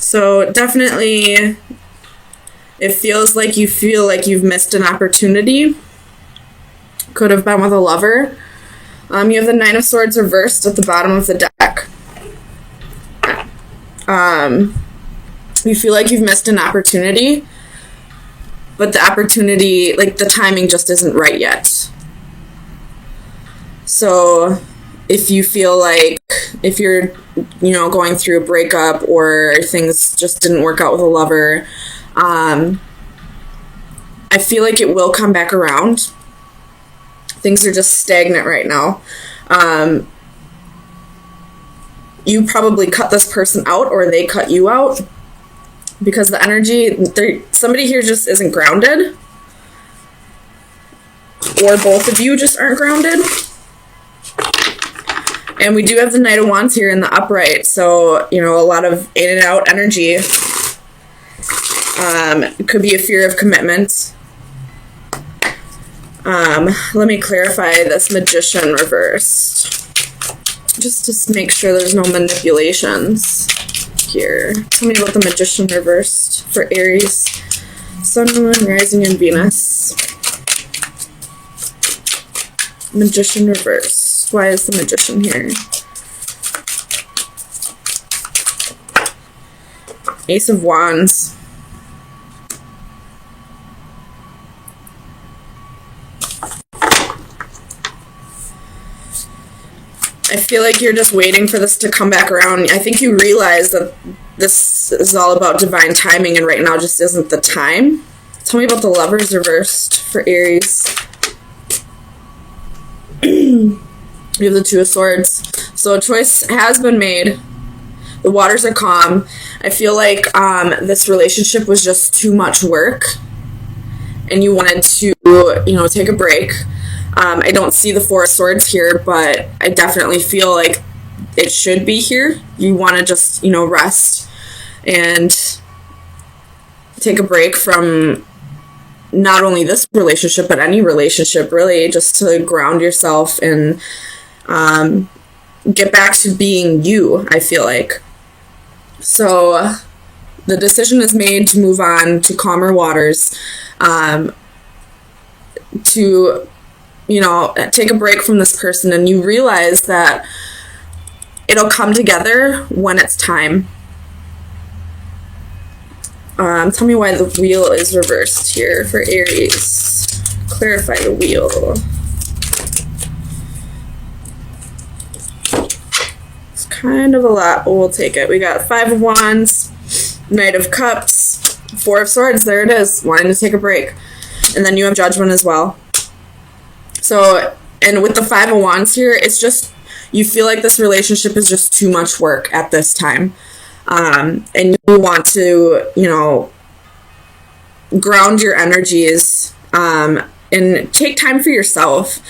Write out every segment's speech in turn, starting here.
So definitely it feels like you feel like you've missed an opportunity. Could have been with a lover. You have the Nine of Swords reversed at the bottom of the deck. You feel like you've missed an opportunity, but the opportunity, like the timing just isn't right yet. So if you feel like, if you're, going through a breakup or things just didn't work out with a lover, I feel like it will come back around. Things are just stagnant right now. You probably cut this person out or they cut you out because the energy, somebody here just isn't grounded, or both of you just aren't grounded. And we do have the Knight of Wands here in the upright, so, a lot of in and out energy. It could be a fear of commitment. Let me clarify this Magician reversed, just to make sure there's no manipulations here. Tell me about the Magician reversed for Aries, Sun, Moon, Rising, and Venus. Magician reversed. Why is the Magician here? Ace of Wands. I feel like you're just waiting for this to come back around. I think you realize that this is all about divine timing, and right now just isn't the time. Tell me about the Lovers reversed for Aries. You have the Two of Swords. So a choice has been made. The waters are calm. I feel like this relationship was just too much work, and you wanted to, take a break. I don't see the Four of Swords here, but I definitely feel like it should be here. You want to just, rest and take a break from not only this relationship, but any relationship, really, just to ground yourself and get back to being you, I feel like. So the decision is made to move on to calmer waters, to take a break from this person, and you realize that it'll come together when it's time. Tell me why the Wheel is reversed here for Aries. Clarify the Wheel. It's kind of a lot, but we'll take it. We got Five of Wands, Knight of Cups, Four of Swords. There it is, wanting to take a break. And then you have Judgment as well. So, and with the Five of Wands here, it's just, you feel like this relationship is just too much work at this time. And you want to, ground your energies, and take time for yourself.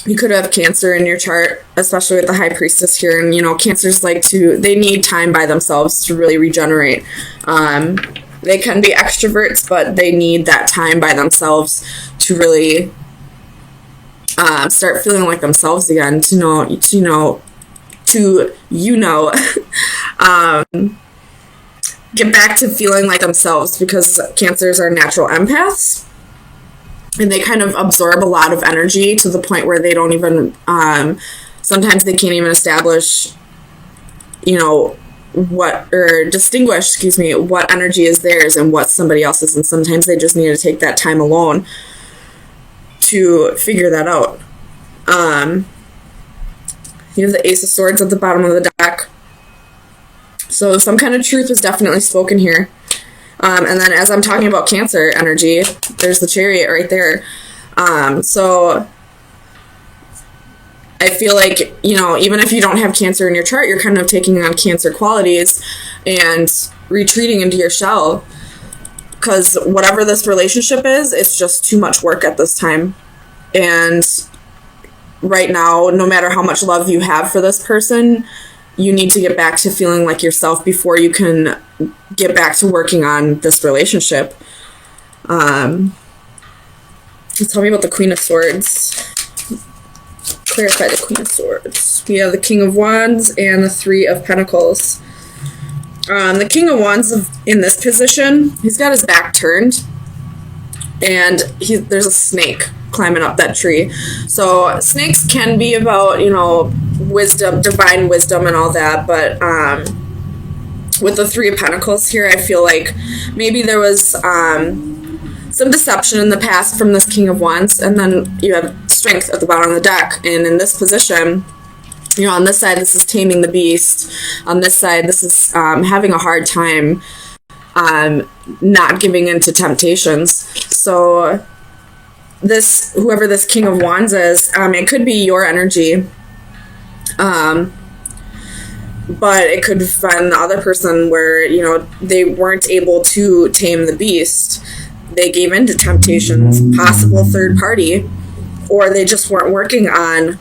You could have Cancer in your chart, especially with the High Priestess here. And, Cancers they need time by themselves to really regenerate. They can be extroverts, but they need that time by themselves to really start feeling like themselves again, get back to feeling like themselves, because Cancers are natural empaths, and they kind of absorb a lot of energy to the point where they don't even, sometimes they can't even establish, distinguish what energy is theirs and what somebody else's, and sometimes they just need to take that time alone to figure that out. You have the Ace of Swords at the bottom of the deck. So some kind of truth was definitely spoken here. And then as I'm talking about Cancer energy, there's the Chariot right there. So I feel like, even if you don't have Cancer in your chart, you're kind of taking on Cancer qualities and retreating into your shell. Because whatever this relationship is, it's just too much work at this time. And right now, no matter how much love you have for this person, you need to get back to feeling like yourself before you can get back to working on this relationship. Tell me about the Queen of Swords. Clarify the Queen of Swords. We have the King of Wands and the Three of Pentacles. The King of Wands in this position, he's got his back turned, and there's a snake climbing up that tree. So snakes can be about, wisdom, divine wisdom and all that, but with the Three of Pentacles here, I feel like maybe there was some deception in the past from this King of Wands, and then you have Strength at the bottom of the deck, and in this position, on this side, this is taming the beast. On this side, this is having a hard time not giving in to temptations. So whoever this King of Wands is, it could be your energy, but it could have been the other person where, they weren't able to tame the beast. They gave in to temptations, possible third party, or they just weren't working on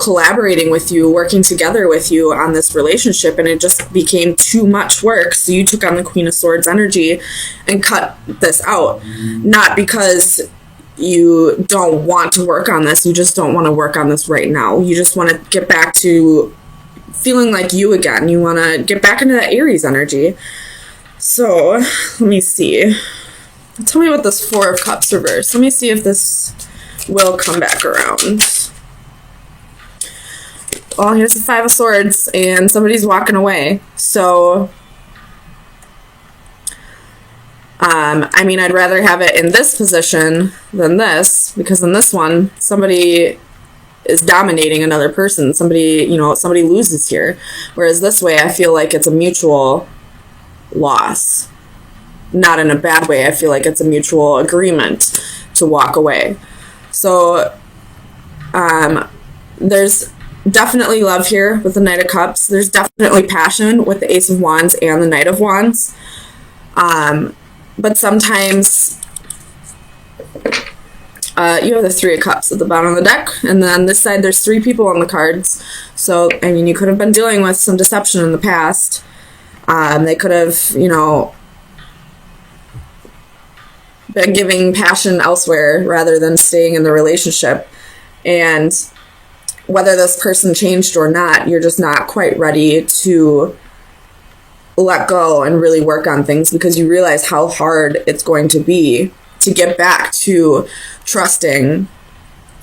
collaborating with you, working together with you on this relationship, and it just became too much work. So you took on the Queen of Swords energy and cut this out. Not because you don't want to work on this, you just don't want to work on this right now. You just want to get back to feeling like you again. You want to get back into that Aries energy. So, let me see. Tell me what this Four of Cups reverse. Let me see if this will come back around. Well, here's the Five of Swords, and somebody's walking away. So, I'd rather have it in this position than this, because in this one, somebody is dominating another person. Somebody loses here. Whereas this way, I feel like it's a mutual loss. Not in a bad way. I feel like it's a mutual agreement to walk away. So, there's definitely love here with the Knight of Cups. There's definitely passion with the Ace of Wands and the Knight of Wands. But sometimes you have the Three of Cups at the bottom of the deck, and then this side there's three people on the cards. So, you could have been dealing with some deception in the past. They could have, been giving passion elsewhere rather than staying in the relationship. And whether this person changed or not, you're just not quite ready to let go and really work on things, because you realize how hard it's going to be to get back to trusting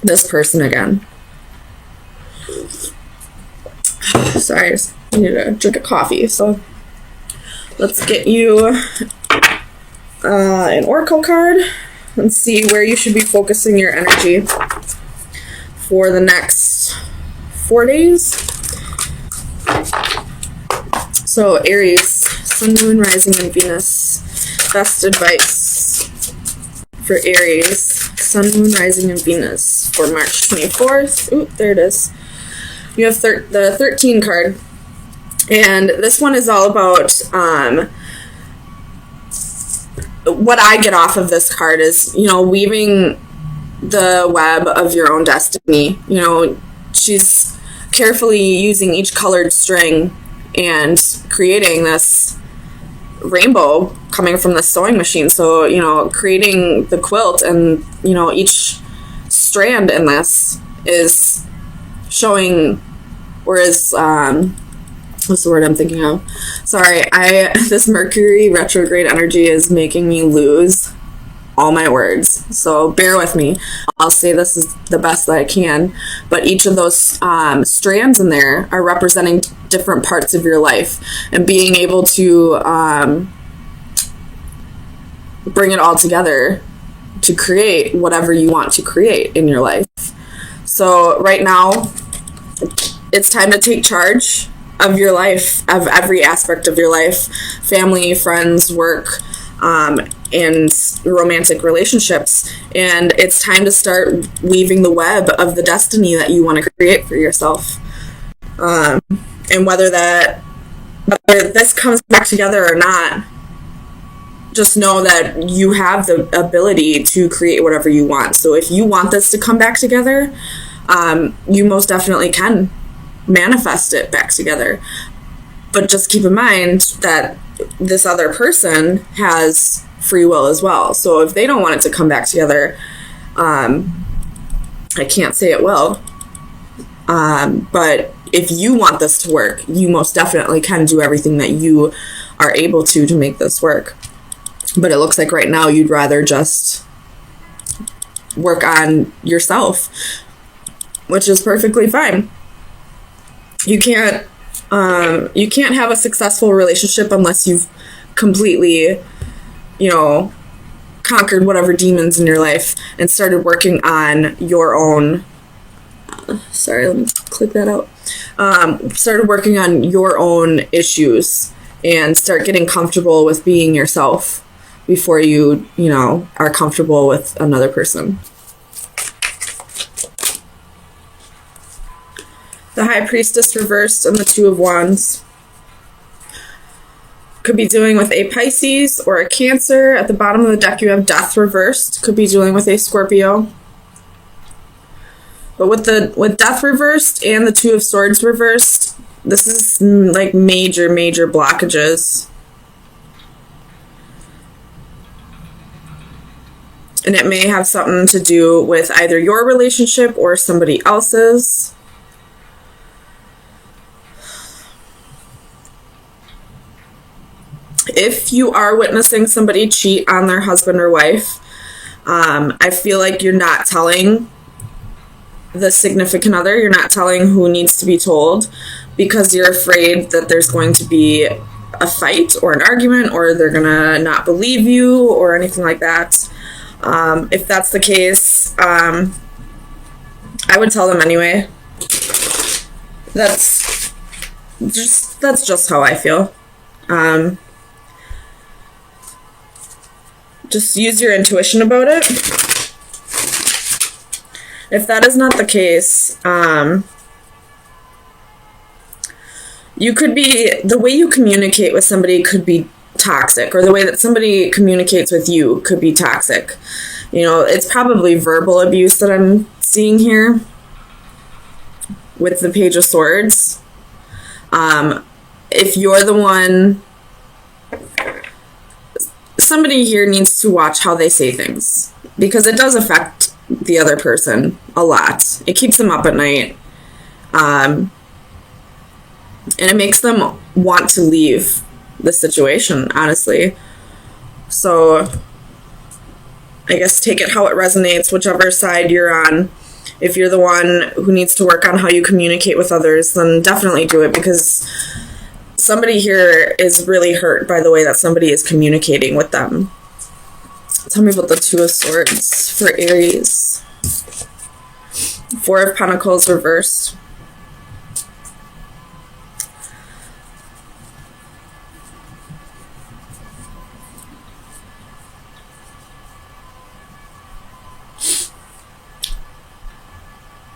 this person again. Sorry, I just need to drink a coffee. So let's get you an oracle card and see where you should be focusing your energy for the next 4 days. So Aries, Sun, Moon, Rising, and Venus. Best advice for Aries, Sun, Moon, Rising, and Venus for March 24th. Ooh, there it is. You have the 13 card. And this one is all about what I get off of this card is, weaving the web of your own destiny. She's carefully using each colored string and creating this rainbow coming from the sewing machine. So, creating the quilt, and, each strand in this is showing, or is, what's the word I'm thinking of? Sorry, this Mercury retrograde energy is making me lose all my words. So bear with me. I'll say this is the best that I can. But each of those strands in there are representing different parts of your life. And being able to bring it all together to create whatever you want to create in your life. So right now, it's time to take charge of your life, of every aspect of your life, family, friends, work, and romantic relationships. And it's time to start weaving the web of the destiny that you want to create for yourself. And whether this comes back together or not, just know that you have the ability to create whatever you want. So if you want this to come back together, you most definitely can manifest it back together. But just keep in mind that this other person has free will as well. So if they don't want it to come back together, I can't say it will. But if you want this to work, you most definitely can do everything that you are able to make this work. But it looks like right now you'd rather just work on yourself, which is perfectly fine. You can't have a successful relationship unless you've completely, conquered whatever demons in your life and started working on your own. Sorry, let me click that out. Started working on your own issues and start getting comfortable with being yourself before you are comfortable with another person. The High Priestess reversed and the Two of Wands. Could be dealing with a Pisces or a Cancer. At the bottom of the deck, you have Death reversed. Could be dealing with a Scorpio. But with Death reversed and the Two of Swords reversed, this is like major blockages. And it may have something to do with either your relationship or somebody else's. If you are witnessing somebody cheat on their husband or wife, I feel like you're not telling the significant other. You're not telling who needs to be told because you're afraid that there's going to be a fight or an argument, or they're going to not believe you or anything like that. If that's the case, I would tell them anyway. That's just how I feel. Just use your intuition about it. If that is not the case, the way you communicate with somebody could be toxic, or the way that somebody communicates with you could be toxic. It's probably verbal abuse that I'm seeing here with the Page of Swords. If you're the one, somebody here needs to watch how they say things, because it does affect the other person a lot. It keeps them up at night. And it makes them want to leave the situation, honestly. So I guess take it how it resonates, whichever side you're on. If you're the one who needs to work on how you communicate with others, then definitely do it, because somebody here is really hurt by the way that somebody is communicating with them. Tell me about the Two of Swords for Aries. Four of Pentacles reversed.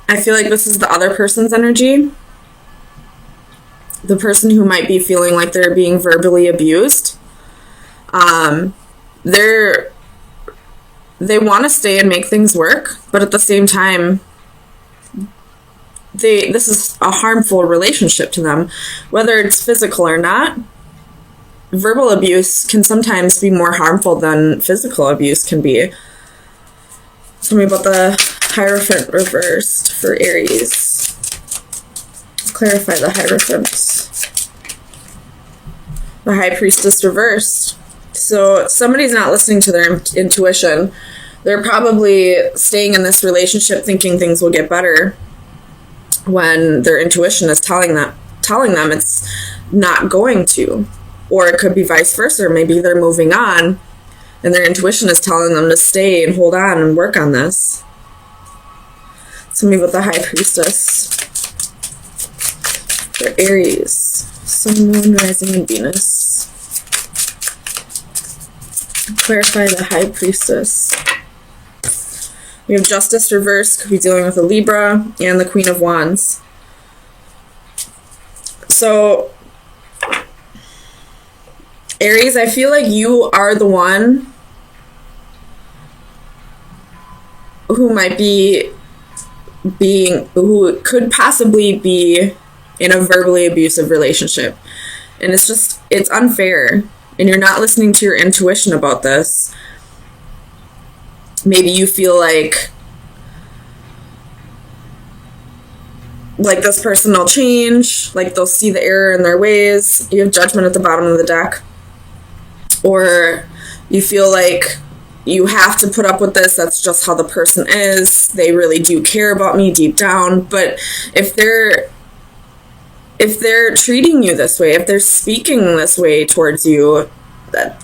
I feel like this is the other person's energy. The person who might be feeling like they're being verbally abused. They want to stay and make things work, but at the same time, this is a harmful relationship to them, whether it's physical or not. Verbal abuse can sometimes be more harmful than physical abuse can be. Tell me about the Hierophant reversed for Aries. Clarify the Hierophant. The High Priestess reversed. So somebody's not listening to their intuition. They're probably staying in this relationship thinking things will get better when their intuition is telling them it's not going to. Or it could be vice versa. Maybe they're moving on and their intuition is telling them to stay and hold on and work on this. Tell me about the High Priestess for Aries. Sun, Moon, Rising, and Venus. Clarify the High Priestess. We have Justice reversed, could be dealing with a Libra, and the Queen of Wands. So, Aries, I feel like you are the one who might be who could possibly be in a verbally abusive relationship. And it's unfair. And you're not listening to your intuition about this. Maybe you feel like like this person will change, like they'll see the error in their ways. You have Judgment at the bottom of the deck. Or you feel like you have to put up with this, that's just how the person is, they really do care about me deep down. But if they're treating you this way, if they're speaking this way towards you, that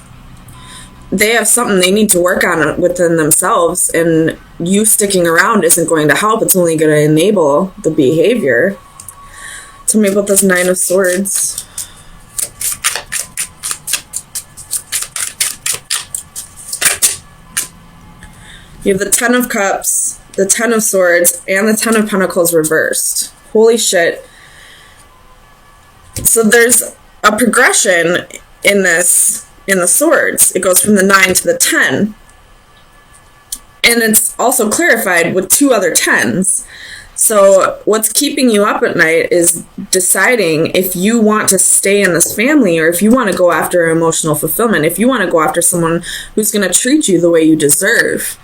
they have something they need to work on within themselves, and you sticking around isn't going to help. It's only going to enable the behavior. Tell me about this Nine of Swords. You have the Ten of Cups, the Ten of Swords, and the Ten of Pentacles reversed. Holy shit. So there's a progression in this, in the swords. It goes from the 9 to the 10. And it's also clarified with 2 other 10s. So what's keeping you up at night is deciding if you want to stay in this family, or if you want to go after emotional fulfillment, if you want to go after someone who's going to treat you the way you deserve.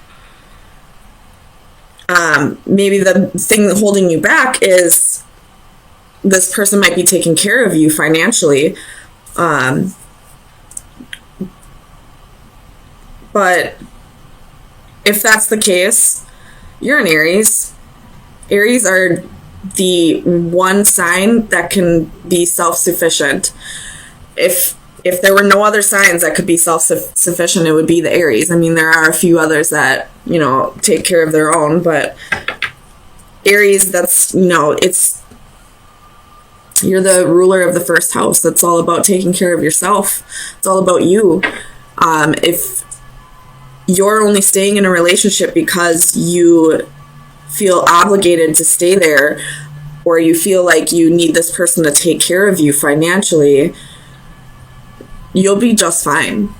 Maybe the thing holding you back is this person might be taking care of you financially. But if that's the case, you're an Aries. Aries are the one sign that can be self-sufficient. If there were no other signs that could be self-sufficient, it would be the Aries. I mean, there are a few others that, you know, take care of their own, but Aries, that's, you know, you're the ruler of the first house. That's all about taking care of yourself. It's all about you. If you're only staying in a relationship because you feel obligated to stay there, or you feel like you need this person to take care of you financially, you'll be just fine.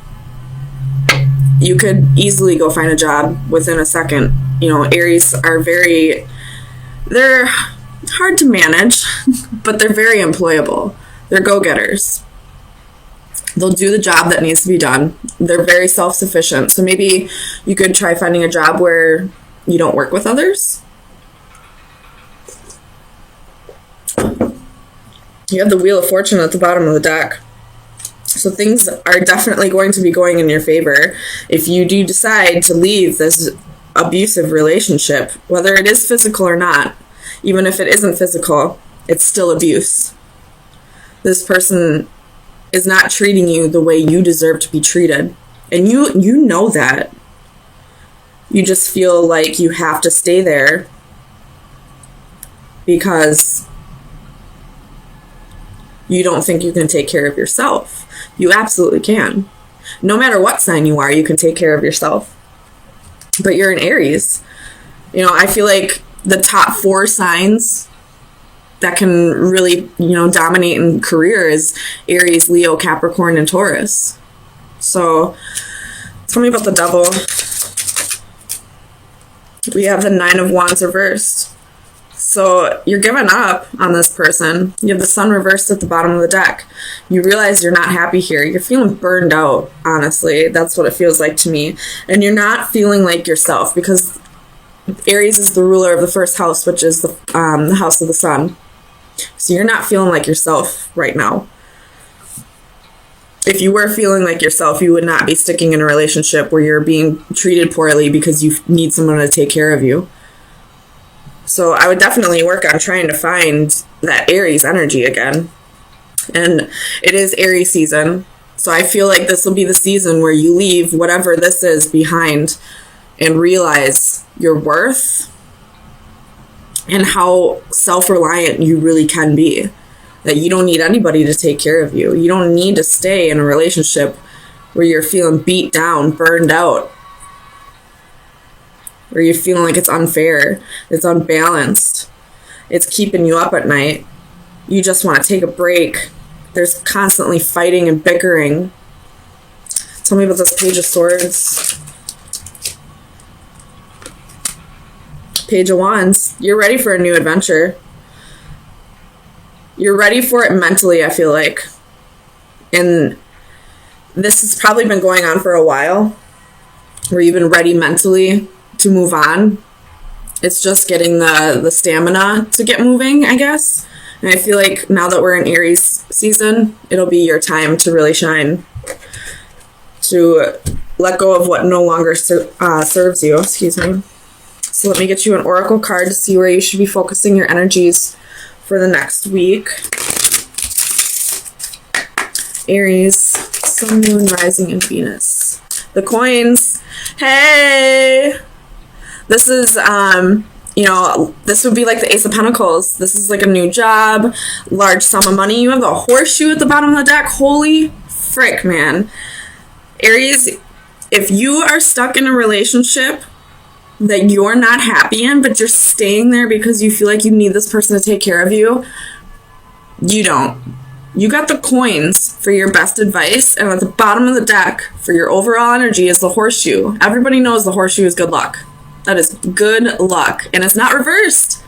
You could easily go find a job within a second. You know, Aries are they're hard to manage, but they're very employable. They're go-getters. They'll do the job that needs to be done. They're very self-sufficient. So maybe you could try finding a job where you don't work with others. You have the Wheel of Fortune at the bottom of the deck. So things are definitely going to be going in your favor if you do decide to leave this abusive relationship, whether it is physical or not. Even if it isn't physical, it's still abuse. This person is not treating you the way you deserve to be treated. And you know that. You just feel like you have to stay there because you don't think you can take care of yourself. You absolutely can. No matter what sign you are, you can take care of yourself. But you're an Aries. You know, I feel like the top 4 signs that can really, you know, dominate in career is Aries, Leo, Capricorn, and Taurus. So tell me about the Devil. We have the 9 of Wands reversed. So you're giving up on this person. You have the Sun reversed at the bottom of the deck. You realize you're not happy here. You're feeling burned out, honestly. That's what it feels like to me. And you're not feeling like yourself because Aries is the ruler of the first house, which is the house of the sun. So you're not feeling like yourself right now. If you were feeling like yourself, you would not be sticking in a relationship where you're being treated poorly because you need someone to take care of you. So I would definitely work on trying to find that Aries energy again. And it is Aries season. So I feel like this will be the season where you leave whatever this is behind and realize your worth and how self-reliant you really can be. That you don't need anybody to take care of you. You don't need to stay in a relationship where you're feeling beat down, burned out, where you're feeling like it's unfair, it's unbalanced, it's keeping you up at night. You just want to take a break. There's constantly fighting and bickering. Tell me about this Page of Swords. Page of Wands. You're ready for a new adventure. You're ready for it mentally, I feel like. And this has probably been going on for a while, where you've been ready mentally to move on. It's just getting the stamina to get moving, I guess. And I feel like now that we're in Aries season, it'll be your time to really shine, to let go of what no longer serves you. Excuse me. So let me get you an oracle card to see where you should be focusing your energies for the next week. Aries, Sun, Moon, Rising, and Venus. The coins. Hey! This is, you know, this would be like the Ace of Pentacles. This is like a new job, large sum of money. You have the horseshoe at the bottom of the deck. Holy frick, man. Aries, if you are stuck in a relationship that you're not happy in, but you're staying there because you feel like you need this person to take care of you, you don't. You got the coins for your best advice, and at the bottom of the deck for your overall energy is the horseshoe. Everybody knows the horseshoe is good luck. That is good luck, and it's not reversed.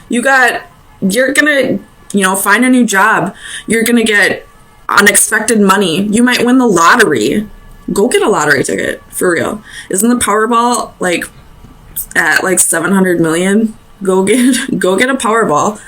You're gonna, you know, find a new job. You're gonna get unexpected money. You might win the lottery. Go get a lottery ticket, for real. Isn't the Powerball like at like 700 million? Go get a Powerball.